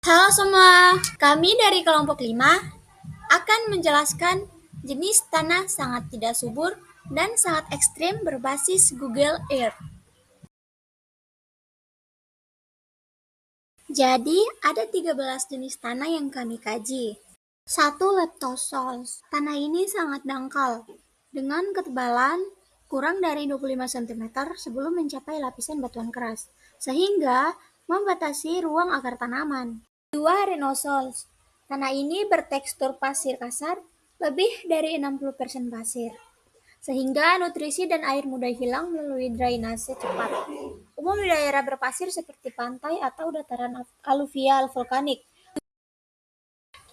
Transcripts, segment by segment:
Halo semua, kami dari kelompok 5 akan menjelaskan jenis tanah sangat tidak subur dan sangat ekstrim berbasis Google Earth. Jadi, ada 13 jenis tanah yang kami kaji. 1. Leptosols. Tanah ini sangat dangkal, dengan ketebalan kurang dari 25 cm sebelum mencapai lapisan batuan keras, sehingga membatasi ruang akar tanaman. 2. Renosols. Tanah ini bertekstur pasir kasar, lebih dari 60% pasir, sehingga nutrisi dan air mudah hilang melalui drainase cepat. Umum di daerah berpasir seperti pantai atau dataran aluvial vulkanik.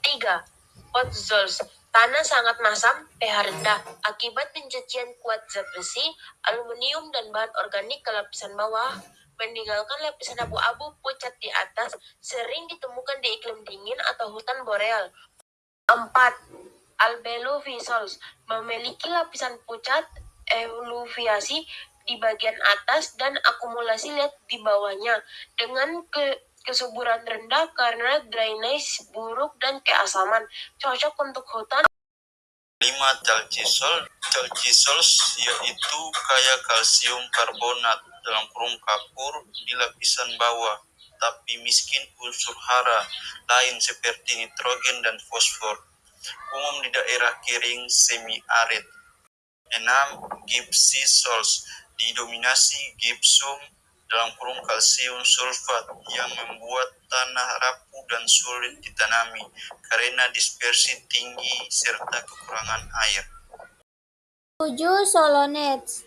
3. Potzols. Tanah sangat masam, pH rendah, akibat pencucian kuat zat besi, aluminium, dan bahan organik ke lapisan bawah, meninggalkan lapisan abu-abu pucat di atas, sering ditemukan di iklim dingin atau hutan boreal. 4. Albeluvisols. Memiliki lapisan pucat, eluviasi di bagian atas, dan akumulasi liat di bawahnya, dengan kesuburan rendah karena drainase buruk dan keasaman, cocok untuk hutan. 5. Chalcisols yaitu kaya kalsium karbonat (kapur) di lapisan bawah, tapi miskin unsur hara lain seperti nitrogen dan fosfor. Umum di daerah kering semi-arid. 6. Gypsisols didominasi gypsum (kalsium sulfat) yang membuat tanah rapuh dan sulit ditanami karena dispersi tinggi serta kekurangan air. 7. Solonets.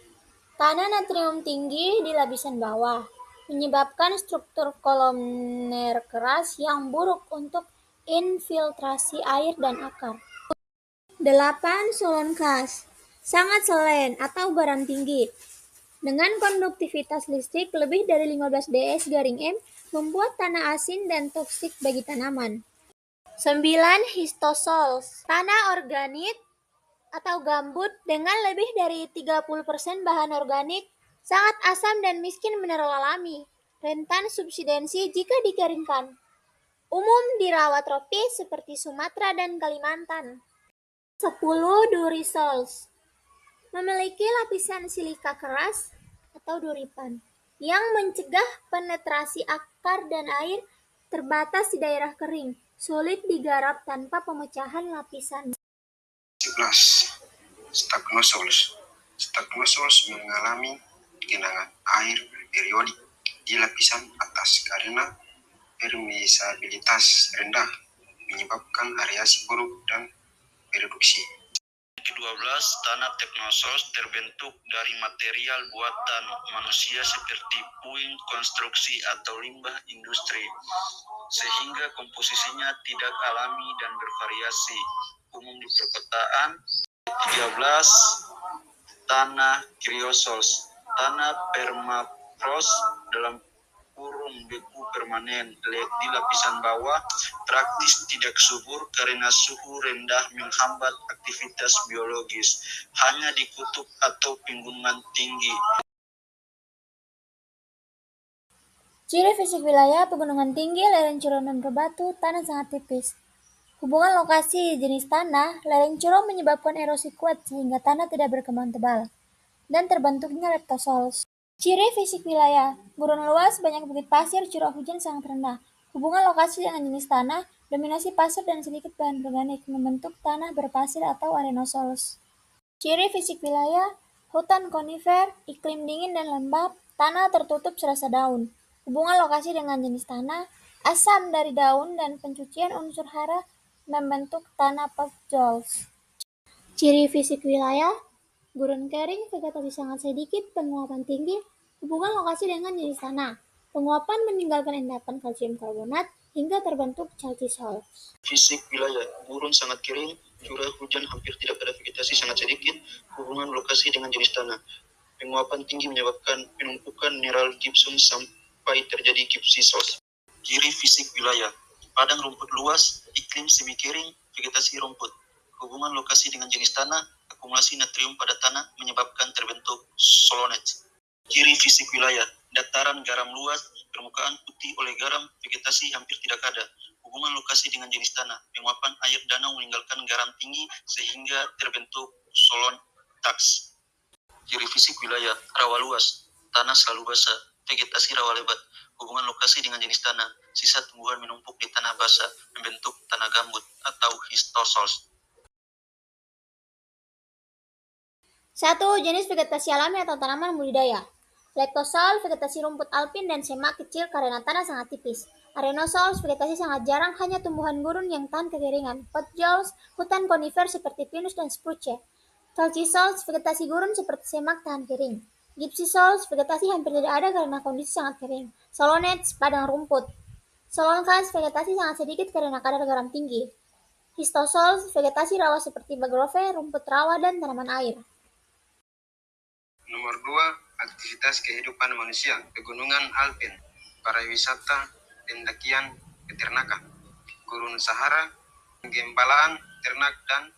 Tanah natrium tinggi di lapisan bawah, menyebabkan struktur kolomner keras yang buruk untuk infiltrasi air dan akar. 8. Solonkas. Sangat selen atau garam tinggi, dengan konduktivitas listrik lebih dari 15 ds-m, membuat tanah asin dan toksik bagi tanaman. 9. Histosols. Tanah organik atau gambut dengan lebih dari 30% bahan organik, sangat asam dan miskin mineral alami, rentan subsidensi jika dikeringkan. Umum di rawa tropis seperti Sumatera dan Kalimantan. 10. Durisols. Memiliki lapisan silika keras atau duripan yang mencegah penetrasi akar dan air, terbatas di daerah kering, sulit digarap tanpa pemecahan lapisan. 11. Stagnosols mengalami genangan air periodik di lapisan atas karena permeabilitas rendah, menyebabkan areasi buruk dan reduksi. 12. Tanah teknosols terbentuk dari material buatan manusia seperti puing konstruksi atau limbah industri, sehingga komposisinya tidak alami dan bervariasi. Umum di perkotaan. 13. Tanah kriosols. Tanah permafrost (beku permanen) di lapisan bawah, praktis tidak subur karena suhu rendah menghambat aktivitas biologis, hanya di kutub atau pegunungan tinggi. Ciri fisik wilayah: pegunungan tinggi, lereng curam dan berbatu, tanah sangat tipis. Hubungan lokasi jenis tanah: lereng curam menyebabkan erosi kuat sehingga tanah tidak berkembang tebal, dan terbentuknya leptosols. Ciri fisik wilayah: gurun luas, banyak bukit pasir, curah hujan sangat rendah. Hubungan lokasi dengan jenis tanah: dominasi pasir dan sedikit bahan organik, membentuk tanah berpasir atau arenosols. Ciri fisik wilayah: hutan konifer, iklim dingin dan lembab, tanah tertutup serasa daun. Hubungan lokasi dengan jenis tanah: asam dari daun dan pencucian unsur hara membentuk tanah potzols. Ciri fisik wilayah: gurun kering, vegetasi sangat sedikit, penguapan tinggi. Hubungan lokasi dengan jenis tanah: penguapan meninggalkan endapan kalsium karbonat hingga terbentuk chalcisols. Fisik wilayah: gurun sangat kering, curah hujan hampir tidak ada, vegetasi sangat sedikit. Hubungan lokasi dengan jenis tanah: penguapan tinggi menyebabkan penumpukan mineral gypsum sampai terjadi gypsisols. Ciri fisik wilayah: padang rumput luas, iklim semi kering, vegetasi rumput. Hubungan lokasi dengan jenis tanah: akumulasi natrium pada tanah menyebabkan terbentuk solonet. Ciri fisik wilayah: dataran garam luas, permukaan putih oleh garam, vegetasi hampir tidak ada. Hubungan lokasi dengan jenis tanah. Penguapan air danau meninggalkan garam tinggi sehingga terbentuk solon tax. Ciri fisik wilayah, rawa luas, tanah selalu basah, vegetasi rawa lebat. Hubungan lokasi dengan jenis tanah, sisa tumbuhan menumpuk di tanah basah, membentuk tanah gambut atau histosols. 1. Jenis vegetasi alami atau tanaman budidaya. Leptosol, vegetasi rumput alpin dan semak kecil karena tanah sangat tipis. Arenosols, vegetasi sangat jarang, hanya tumbuhan gurun yang tahan kekeringan. Potulus, hutan konifer seperti pinus dan spruce. Salcisols, vegetasi gurun seperti semak tahan kering. Gypsisols, vegetasi hampir tidak ada karena kondisi sangat kering. Solonets, padang rumput. Solonkas, vegetasi sangat sedikit karena kadar garam tinggi. Histosols, vegetasi rawa seperti mangrove, rumput rawa, dan tanaman air. Nomor 2, aktivitas kehidupan manusia, pegunungan alpin, pariwisata, pendakian, peternakan, gurun Sahara, penggembalaan, ternak, dan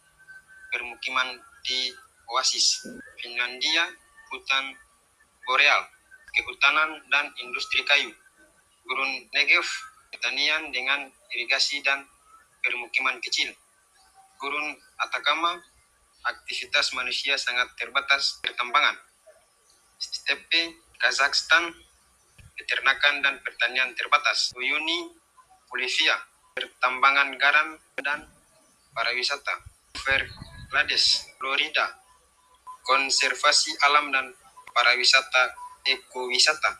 permukiman di oasis. Finlandia, hutan boreal, kehutanan dan industri kayu. Gurun Negev, pertanian dengan irigasi dan permukiman kecil. Gurun Atacama, aktivitas manusia sangat terbatas, pertambangan. Steppe, Kazakhstan, peternakan dan pertanian terbatas. Uyuni, Bolivia, pertambangan garam dan pariwisata. Everglades, Florida, konservasi alam dan pariwisata ekowisata.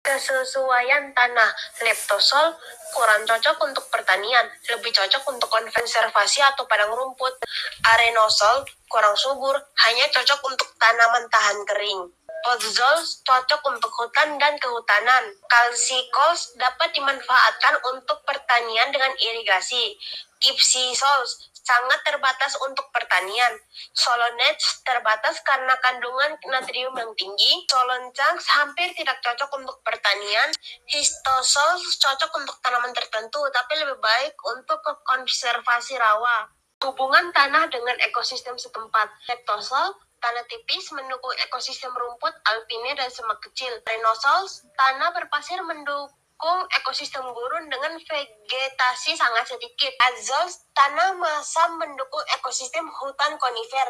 Kesesuaian tanah, leptosol kurang cocok untuk pertanian, lebih cocok untuk konservasi atau padang rumput. Arenosol kurang subur, hanya cocok untuk tanaman tahan kering. Potzols cocok untuk hutan dan kehutanan. Calcicols dapat dimanfaatkan untuk pertanian dengan irigasi. Gypsisols sangat terbatas untuk pertanian. Solonets terbatas karena kandungan natrium yang tinggi. Solonchunks hampir tidak cocok untuk pertanian. Histosols cocok untuk tanaman tertentu, tapi lebih baik untuk konservasi rawa. Hubungan tanah dengan ekosistem setempat. Leptosol, tanah tipis mendukung ekosistem rumput, alpine, dan semak kecil. Renosols, tanah berpasir mendukung ekosistem gurun dengan vegetasi sangat sedikit. Azols, tanah masam mendukung ekosistem hutan konifer.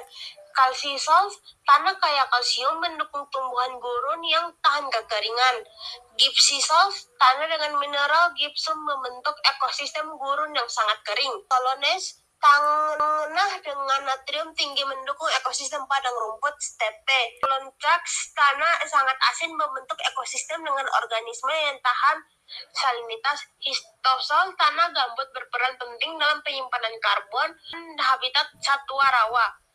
Calcisols, tanah kaya kalsium mendukung tumbuhan gurun yang tahan kekeringan. Gypsisols, tanah dengan mineral gypsum membentuk ekosistem gurun yang sangat kering. Solones, tanah dengan natrium tinggi mendukung ekosistem padang rumput steppe. Solonchunks, tanah sangat asin membentuk ekosistem dengan organisme yang tahan salinitas. Histosol, tanah gambut berperan penting dalam penyimpanan karbon dan habitat satwa rawa.